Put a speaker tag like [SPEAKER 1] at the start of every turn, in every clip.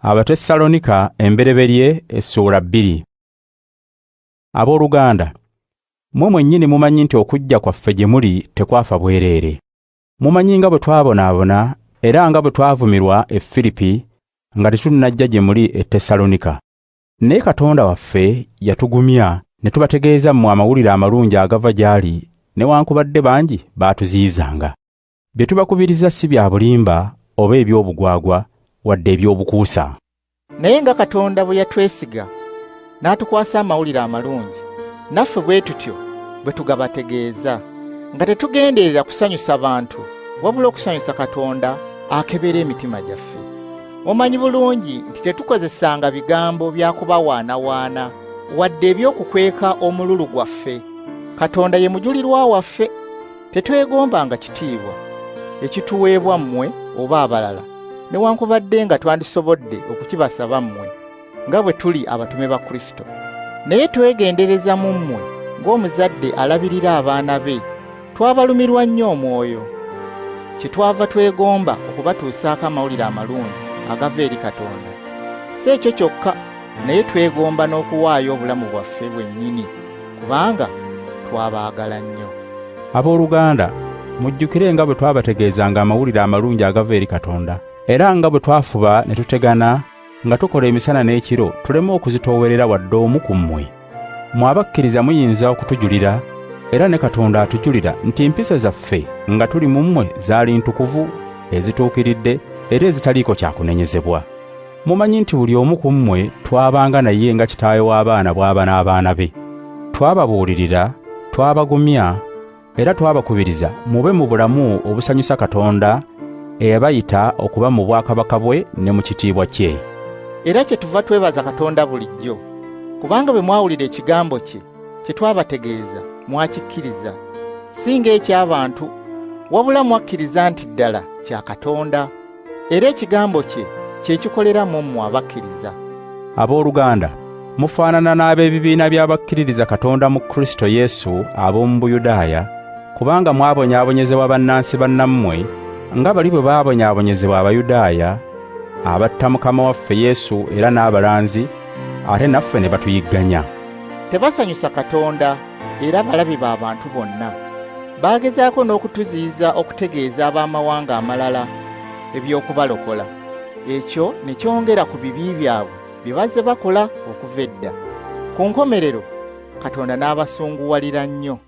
[SPEAKER 1] Abasessaloniika Essuula 2. Abooluganda, mmwe mwennyini mumanyi nti okujja kwaffe gye muli tekwafa bwereere. Mumanyi nga bwe twabonaabona era nga bwe twavumirwa e Filipi nga tetunnajja gye muli e Tessalonika. Naye Katonda waffe yatugumya ne tubategeeza mmwe amawulire amalungi agava gy'ali newankubadde bangi baatuziyizanga. Bye tubakubiriza si bya bulimba oba eby'obugwagwa wadde eby'obukuusa.
[SPEAKER 2] Naye nga Katonda bwe yatwesiga n'atukwasa amawulire amalungi, naffe bwe tutyo bwe tugabategeeza, nga tetugenderera kusanyusa bantu wabula okusanyusa Katonda akebera emitima gyaffe. Omanyi bulungi nti tetukozesanga bigambo bya kubawaanawaana wadde eby'okukweka omululu gwaffe. Katonda ye mujulirwa waffe. Tetwegombanga kitiibwa ekituweebwa mmwe oba abalala, newankubadde nga twandisobodde okukibasaba mmwe nga bwe tuli abatume ba Kristo. Naye twegendereza mu mmwe ng'omuzadde alabirira abaana be. Twabalumirwa nnyo omwoyo, kyetwava twegomba okubatuusaako amawulire amalungi agava eri Katonda. Si ekyo kyokka, naye twegomba n'okuwaayo obulamu bwaffe bwennyini, kubanga twabaagala nnyo.
[SPEAKER 1] Abooluganda, mujjukire nga bwe twabategeezanga amawulire amalungi agava eri Katonda, era nga bwe twafuba ne tutegana nga tukola emisana n'ekiro tuleme okuzitoowerera wadde omu ku mmwe. Mmwe abakkiriza muyinza okutujulira, era ne Katonda atujulira nti empisa zaffe nga tuli mu mmwe zaali ntukuvu, ezituukiridde era ezitaliiko kyakunenyezebwa. Mumanyi nti buli omu ku mmwe twabanga naye nga kitaawe w'abaana bw'aba n'abaana be. Twababuulirira, twabagumya era twabakubiriza mube mu bulamu obusanyusa Katonda eyabayita okuba mu bwakabaka bwe ne mu kitiibwa kye.
[SPEAKER 2] Era kyetuva twebaza Katonda bulijjo, kubanga bwe mwawulira ekigambo kye kye twabategeeza mwakikkiriza, si ng'eky'abantu wabula mwakkiriza nti ddala kya Katonda, era ekigambo kye kye kikolera mu mmwe abakkiriza.
[SPEAKER 1] Abooluganda, mufaanana n'ab'ebibiina by'abakkiririza Katonda mu Kristo Yesu ab'omu Buyudaaya, kubanga mwabonyaabonyezebwa bannansi bannammwe nga bali bwe baabonyaabonyezebwa Abayudaaya abatta Mukama waffe Yesu era n'abalanzi, ate naffe ne batuyigganya.
[SPEAKER 2] Tebasanyusa Katonda era balabe b'abantu bonna. Baagezaako n'okutuziyiza okutegeeza ab'amawanga amalala eby'okubalokola. Ekyo ne kyongera ku bibi byabwe bye bazze bakola okuva edda. Ku nkomerero Katonda n'abasunguwalira nnyo.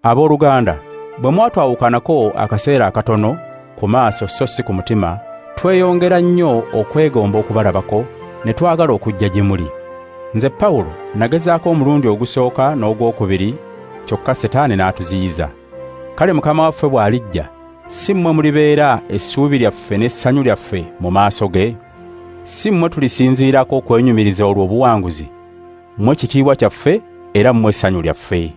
[SPEAKER 1] Abooluganda, bwe mwatwawukanako akaseera akatono ku maaso so si ku mutima, tweyongera nnyo okwegomba okubalabako ne twagala okujja gye muli. Nze Pawulo nagezaako omulundi ogusooka n'ogwokubiri, kyokka Setaani n'atuziyiza. Kale Mukama waffe bw'alijja, si mmwe mulibeera essuubi lyaffe n'essanyu lyaffe mu maaso ge? Si mmwe tulisinziirako okwenyumiriza olwo obuwanguzi? Mmwe kitiibwa kyaffe era mmwe essanyu lyaffe.